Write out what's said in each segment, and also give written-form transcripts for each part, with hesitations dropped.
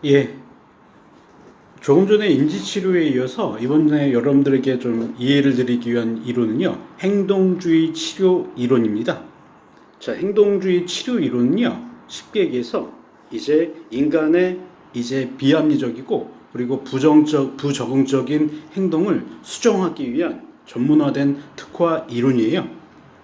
예, 조금 전에 인지치료에 이어서 이번에 여러분들에게 좀 이해를 드리기 위한 이론은요, 행동주의 치료 이론입니다. 자, 행동주의 치료 이론은요, 쉽게 얘기해서 이제 인간의 이제 비합리적이고 그리고 부적응적인 행동을 수정하기 위한 전문화된 특화 이론이에요.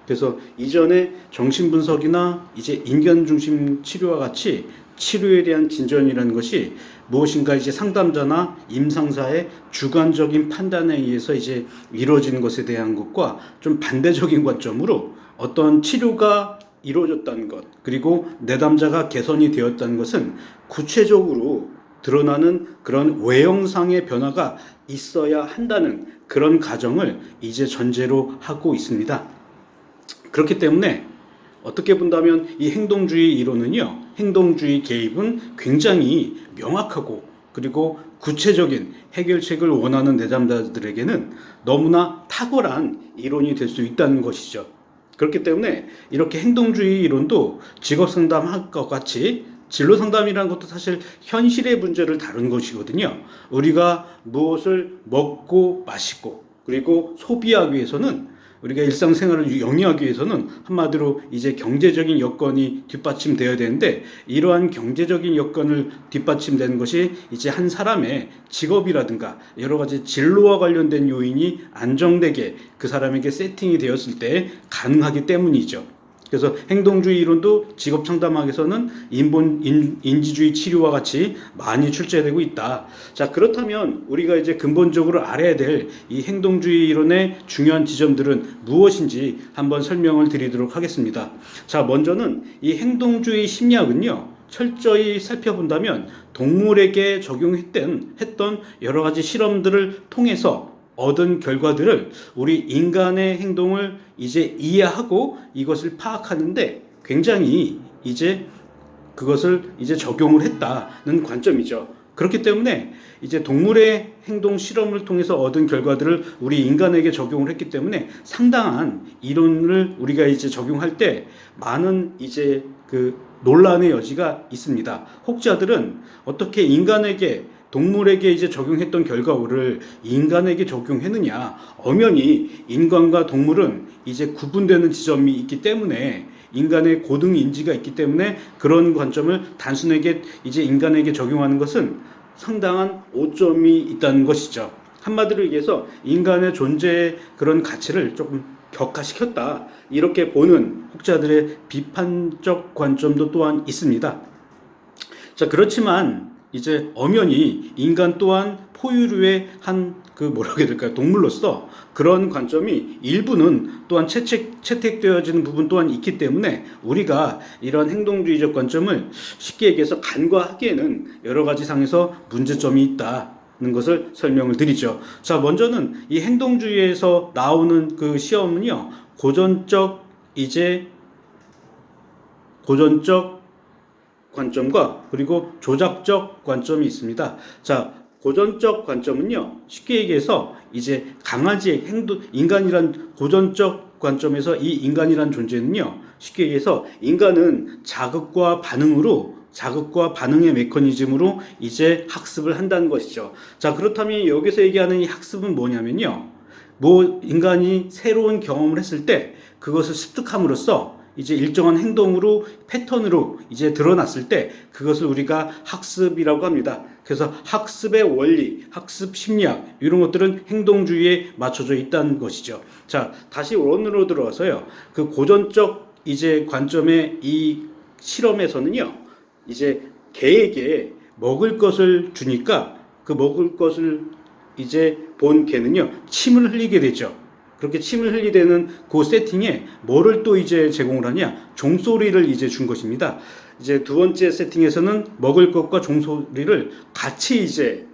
그래서 이전에 정신분석이나 이제 인간 중심 치료와 같이 치료에 대한 진전이라는 것이 무엇인가 이제 상담자나 임상사의 주관적인 판단에 의해서 이제 이루어지는 것에 대한 것과 좀 반대적인 관점으로 어떤 치료가 이루어졌다는 것, 그리고 내담자가 개선이 되었다는 것은 구체적으로 드러나는 그런 외형상의 변화가 있어야 한다는 그런 가정을 이제 전제로 하고 있습니다. 그렇기 때문에 어떻게 본다면 이 행동주의 이론은요, 행동주의 개입은 굉장히 명확하고 그리고 구체적인 해결책을 원하는 내담자들에게는 너무나 탁월한 이론이 될 수 있다는 것이죠. 그렇기 때문에 이렇게 행동주의 이론도 직업상담학과 같이 진로상담이라는 것도 사실 현실의 문제를 다룬 것이거든요. 우리가 무엇을 먹고 마시고 그리고 소비하기 위해서는 우리가 일상생활을 영위하기 위해서는 한마디로 이제 경제적인 여건이 뒷받침되어야 되는데, 이러한 경제적인 여건을 뒷받침되는 것이 이제 한 사람의 직업이라든가 여러 가지 진로와 관련된 요인이 안정되게 그 사람에게 세팅이 되었을 때 가능하기 때문이죠. 그래서 행동주의 이론도 직업 상담학에서는 인지주의 치료와 같이 많이 출제되고 있다. 자, 그렇다면 우리가 이제 근본적으로 알아야 될 이 행동주의 이론의 중요한 지점들은 무엇인지 한번 설명을 드리도록 하겠습니다. 자, 먼저는 이 행동주의 심리학은요, 철저히 살펴본다면 동물에게 적용했던 여러 가지 실험들을 통해서 얻은 결과들을 우리 인간의 행동을 이제 이해하고 이것을 파악하는데 굉장히 이제 그것을 이제 적용을 했다는 관점이죠. 그렇기 때문에 이제 동물의 행동 실험을 통해서 얻은 결과들을 우리 인간에게 적용을 했기 때문에 상당한 이론을 우리가 이제 적용할 때 많은 이제 그 논란의 여지가 있습니다. 혹자들은 어떻게 인간에게 동물에게 이제 적용했던 결과물을 인간에게 적용했느냐, 엄연히 인간과 동물은 이제 구분되는 지점이 있기 때문에 인간의 고등 인지가 있기 때문에 그런 관점을 단순하게 이제 인간에게 적용하는 것은 상당한 오점이 있다는 것이죠. 한마디로 얘기해서 인간의 존재의 그런 가치를 조금 격화시켰다, 이렇게 보는 혹자들의 비판적 관점도 또한 있습니다. 자, 그렇지만 이제 엄연히 인간 또한 포유류의 한 그 뭐라고 해야 될까요? 동물로서 그런 관점이 일부는 또한 채택되어지는 부분 또한 있기 때문에 우리가 이런 행동주의적 관점을 쉽게 얘기해서 간과하기에는 여러 가지 상에서 문제점이 있다는 것을 설명을 드리죠. 자, 먼저는 이 행동주의에서 나오는 그 시험은요, 고전적 관점과 그리고 조작적 관점이 있습니다. 자, 고전적 관점은요, 쉽게 얘기해서 이제 강아지의 인간이란 고전적 관점에서 이 인간이란 존재는요, 쉽게 얘기해서 인간은 자극과 반응의 메커니즘으로 이제 학습을 한다는 것이죠. 자, 그렇다면 여기서 얘기하는 이 학습은 뭐냐면요, 인간이 새로운 경험을 했을 때 그것을 습득함으로써 이제 일정한 행동으로 패턴으로 이제 드러났을 때 그것을 우리가 학습이라고 합니다. 그래서 학습의 원리, 학습 심리학 이런 것들은 행동주의에 맞춰져 있다는 것이죠. 자, 다시 원으로 들어와서요. 그 고전적 이제 관점의 이 실험에서는요, 이제 개에게 먹을 것을 주니까 그 먹을 것을 이제 본 개는요, 침을 흘리게 되죠. 그렇게 침을 흘리되는 그 세팅에 뭐를 또 이제 제공을 하냐? 종소리를 이제 준 것입니다. 이제 두 번째 세팅에서는 먹을 것과 종소리를 같이 이제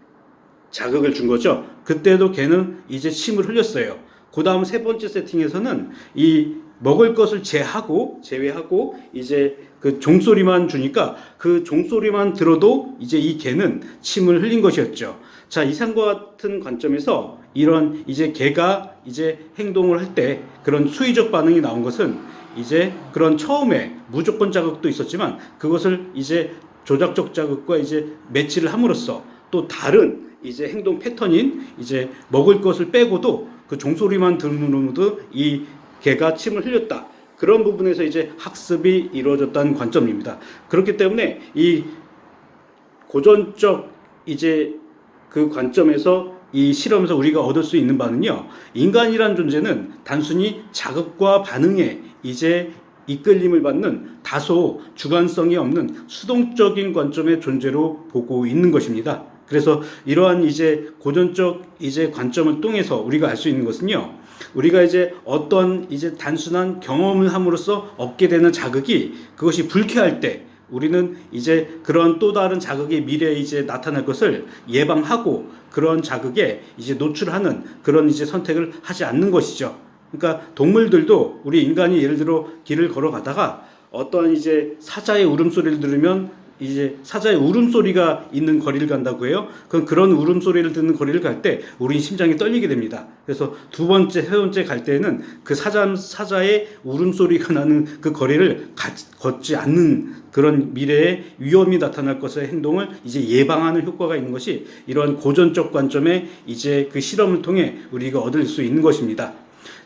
자극을 준 거죠. 그때도 걔는 이제 침을 흘렸어요. 그 다음 세 번째 세팅에서는 이 먹을 것을 제외하고 이제 그 종소리만 주니까 그 종소리만 들어도 이제 이 개는 침을 흘린 것이었죠. 자, 이상과 같은 관점에서 이런 이제 개가 이제 행동을 할 때 그런 수의적 반응이 나온 것은 이제 그런 처음에 무조건 자극도 있었지만 그것을 이제 조작적 자극과 이제 매치를 함으로써 또 다른 이제 행동 패턴인 이제 먹을 것을 빼고도 그 종소리만 들으면서도 이 개가 침을 흘렸다. 그런 부분에서 이제 학습이 이루어졌다는 관점입니다. 그렇기 때문에 이 고전적 이제 그 관점에서 이 실험에서 우리가 얻을 수 있는 바는요, 인간이란 존재는 단순히 자극과 반응에 이제 이끌림을 받는 다소 주관성이 없는 수동적인 관점의 존재로 보고 있는 것입니다. 그래서 이러한 이제 고전적 이제 관점을 통해서 우리가 알 수 있는 것은요, 우리가 이제 어떤 이제 단순한 경험을 함으로써 얻게 되는 자극이 그것이 불쾌할 때 우리는 이제 그런 또 다른 자극이 미래에 이제 나타날 것을 예방하고 그런 자극에 이제 노출하는 그런 이제 선택을 하지 않는 것이죠. 그러니까 동물들도 우리 인간이 예를 들어 길을 걸어가다가 어떠한 이제 사자의 울음소리를 들으면 이제 사자의 울음소리가 있는 거리를 간다고 해요. 그런 울음소리를 듣는 거리를 갈 때 우리 심장이 떨리게 됩니다. 그래서 두 번째, 세 번째 갈 때는 그 사자의 울음소리가 나는 그 거리를 걷지 않는 그런 미래에 위험이 나타날 것의 행동을 이제 예방하는 효과가 있는 것이 이러한 고전적 관점의 이제 그 실험을 통해 우리가 얻을 수 있는 것입니다.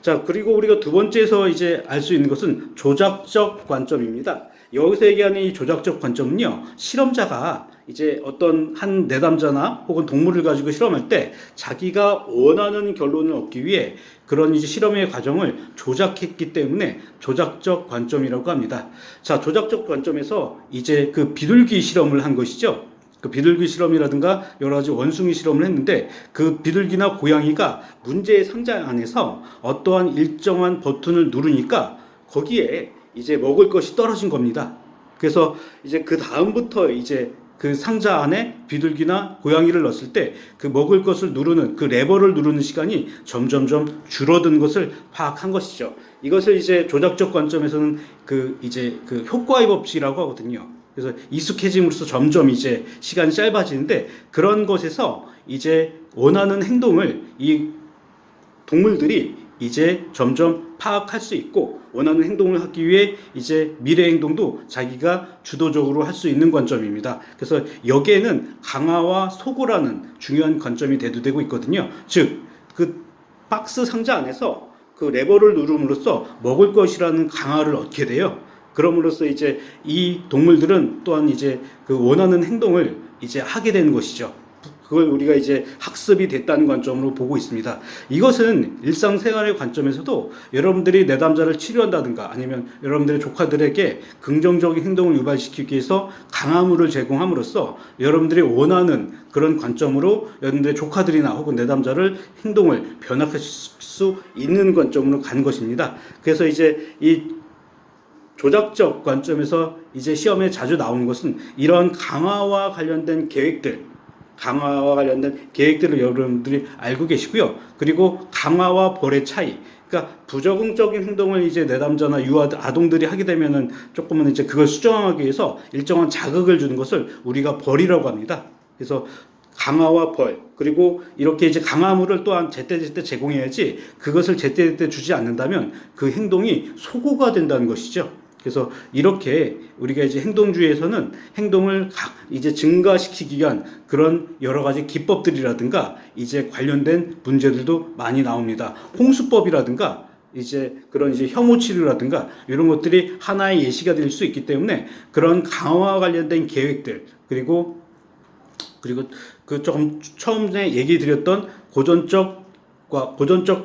자, 그리고 우리가 두 번째에서 이제 알 수 있는 것은 조작적 관점입니다. 여기서 얘기하는 이 조작적 관점은요, 실험자가 이제 어떤 한 내담자나 혹은 동물을 가지고 실험할 때 자기가 원하는 결론을 얻기 위해 그런 이제 실험의 과정을 조작했기 때문에 조작적 관점이라고 합니다. 자, 조작적 관점에서 이제 그 비둘기 실험을 한 것이죠. 그 비둘기 실험이라든가 여러 가지 원숭이 실험을 했는데 그 비둘기나 고양이가 문제의 상자 안에서 어떠한 일정한 버튼을 누르니까 거기에 이제 먹을 것이 떨어진 겁니다. 그래서 이제 그 다음부터 이제 그 상자 안에 비둘기나 고양이를 넣었을 때 그 먹을 것을 누르는 그 레버를 누르는 시간이 점점점 줄어든 것을 파악한 것이죠. 이것을 이제 조작적 관점에서는 그 이제 그 효과의 법칙이라고 하거든요. 그래서 익숙해짐으로써 점점 이제 시간이 짧아지는데 그런 것에서 이제 원하는 행동을 이 동물들이 이제 점점 파악할 수 있고 원하는 행동을 하기 위해 이제 미래 행동도 자기가 주도적으로 할 수 있는 관점입니다. 그래서 여기에는 강화와 소고라는 중요한 관점이 대두되고 있거든요. 즉, 그 박스 상자 안에서 그 레버를 누름으로써 먹을 것이라는 강화를 얻게 돼요. 그럼으로써 이제 이 동물들은 또한 이제 그 원하는 행동을 이제 하게 되는 것이죠. 그걸 우리가 이제 학습이 됐다는 관점으로 보고 있습니다. 이것은 일상생활의 관점에서도 여러분들이 내담자를 치료한다든가 아니면 여러분들의 조카들에게 긍정적인 행동을 유발시키기 위해서 강화물을 제공함으로써 여러분들이 원하는 그런 관점으로 여러분들의 조카들이나 혹은 내담자를 행동을 변화시킬 수 있는 관점으로 간 것입니다. 그래서 이제 이 조작적 관점에서 이제 시험에 자주 나오는 것은 이런 강화와 관련된 계획들을 여러분들이 알고 계시고요. 그리고 강화와 벌의 차이. 그러니까 부적응적인 행동을 이제 내담자나 아동들이 하게 되면은 조금은 이제 그걸 수정하기 위해서 일정한 자극을 주는 것을 우리가 벌이라고 합니다. 그래서 강화와 벌, 그리고 이렇게 이제 강화물을 또한 제때제때 제공해야지 그것을 제때제때 주지 않는다면 그 행동이 소고가 된다는 것이죠. 그래서 이렇게 우리가 이제 행동주의에서는 행동을 이제 증가시키기 위한 그런 여러 가지 기법들이라든가 이제 관련된 문제들도 많이 나옵니다. 홍수법이라든가 이제 그런 이제 혐오 치료라든가 이런 것들이 하나의 예시가 될 수 있기 때문에 그런 강화와 관련된 계획들 그리고 그 조금 처음에 얘기 드렸던 고전적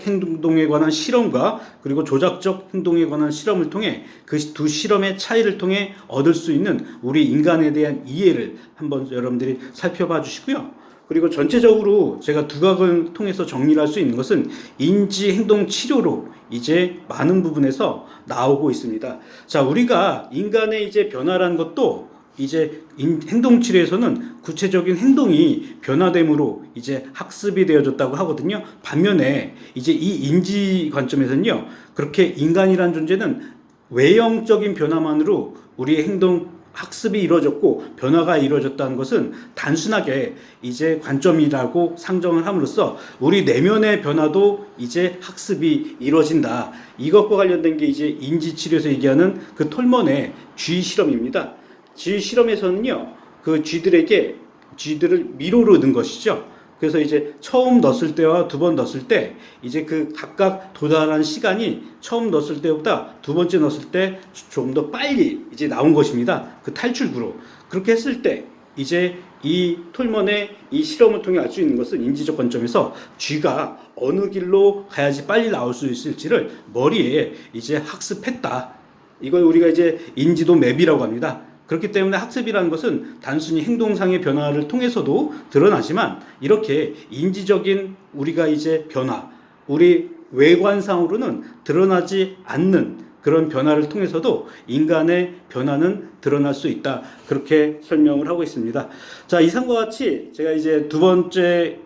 행동에 관한 실험과 그리고 조작적 행동에 관한 실험을 통해 그 두 실험의 차이를 통해 얻을 수 있는 우리 인간에 대한 이해를 한번 여러분들이 살펴봐 주시고요. 그리고 전체적으로 제가 두각을 통해서 정리를 할 수 있는 것은 인지 행동 치료로 이제 많은 부분에서 나오고 있습니다. 자, 우리가 인간의 이제 변화라는 것도 이제 행동 치료에서는 구체적인 행동이 변화됨으로 이제 학습이 되어졌다고 하거든요. 반면에 이제 이 인지 관점에서는요, 그렇게 인간이란 존재는 외형적인 변화만으로 우리의 행동 학습이 이루어졌고 변화가 이루어졌다는 것은 단순하게 이제 관점이라고 상정을 함으로써 우리 내면의 변화도 이제 학습이 이루어진다. 이것과 관련된 게 이제 인지 치료에서 얘기하는 그 톨먼의 G 실험입니다. G 실험에서는요, 그 쥐들을 미로로 넣은 것이죠. 그래서 이제 처음 넣었을 때와 두 번 넣었을 때 이제 그 각각 도달한 시간이 처음 넣었을 때보다 두 번째 넣었을 때 좀 더 빨리 이제 나온 것입니다. 그 탈출구로. 그렇게 했을 때 이제 이 톨먼의 이 실험을 통해 알 수 있는 것은 인지적 관점에서 쥐가 어느 길로 가야지 빨리 나올 수 있을지를 머리에 이제 학습했다. 이걸 우리가 이제 인지도 맵이라고 합니다. 그렇기 때문에 학습이라는 것은 단순히 행동상의 변화를 통해서도 드러나지만 이렇게 인지적인 우리가 이제 변화, 우리 외관상으로는 드러나지 않는 그런 변화를 통해서도 인간의 변화는 드러날 수 있다. 그렇게 설명을 하고 있습니다. 자, 이상과 같이 제가 이제 두 번째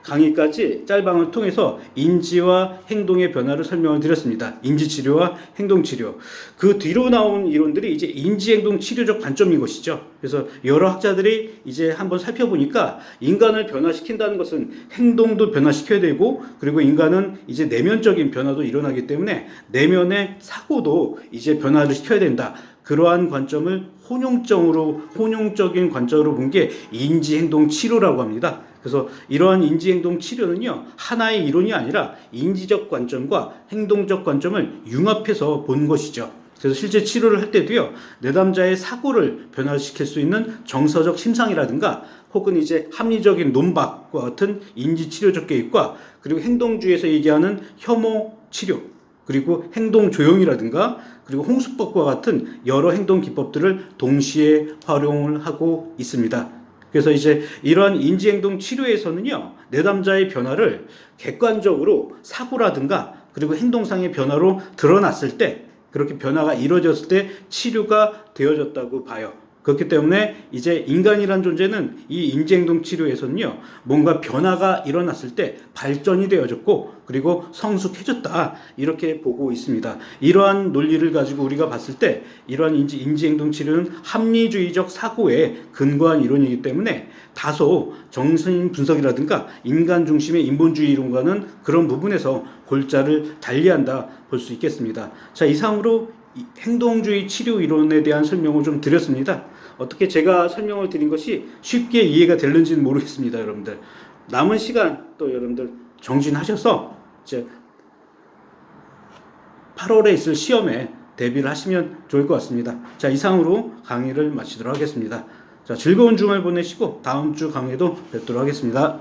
강의까지 짤방을 통해서 인지와 행동의 변화를 설명을 드렸습니다. 인지치료와 행동치료. 그 뒤로 나온 이론들이 이제 인지행동치료적 관점인 것이죠. 그래서 여러 학자들이 이제 한번 살펴보니까 인간을 변화시킨다는 것은 행동도 변화시켜야 되고, 그리고 인간은 이제 내면적인 변화도 일어나기 때문에 내면의 사고도 이제 변화를 시켜야 된다. 그러한 관점을 혼용적인 관점으로 본 게 인지행동치료라고 합니다. 그래서 이러한 인지행동 치료는요, 하나의 이론이 아니라 인지적 관점과 행동적 관점을 융합해서 본 것이죠. 그래서 실제 치료를 할 때도요, 내담자의 사고를 변화시킬 수 있는 정서적 심상이라든가 혹은 이제 합리적인 논박과 같은 인지치료적 개입과, 그리고 행동주의에서 얘기하는 혐오 치료, 그리고 행동 조용이라든가, 그리고 홍수법과 같은 여러 행동 기법들을 동시에 활용을 하고 있습니다. 그래서 이제 이러한 인지행동 치료에서는요, 내담자의 변화를 객관적으로 사고라든가 그리고 행동상의 변화로 드러났을 때, 그렇게 변화가 이루어졌을 때 치료가 되어졌다고 봐요. 그렇기 때문에 이제 인간이란 존재는 이 인지행동 치료에서는요, 뭔가 변화가 일어났을 때 발전이 되어졌고 그리고 성숙해졌다, 이렇게 보고 있습니다. 이러한 논리를 가지고 우리가 봤을 때 이러한 인지행동 치료는 합리주의적 사고에 근거한 이론이기 때문에 다소 정신 분석이라든가 인간 중심의 인본주의 이론과는 그런 부분에서 골자를 달리한다 볼 수 있겠습니다. 자, 이상으로 행동주의 치료 이론에 대한 설명을 좀 드렸습니다. 어떻게 제가 설명을 드린 것이 쉽게 이해가 될는지는 모르겠습니다, 여러분들. 남은 시간 또 여러분들 정진하셔서 이제 8월에 있을 시험에 대비를 하시면 좋을 것 같습니다. 자, 이상으로 강의를 마치도록 하겠습니다. 자, 즐거운 주말 보내시고 다음 주 강의도 뵙도록 하겠습니다.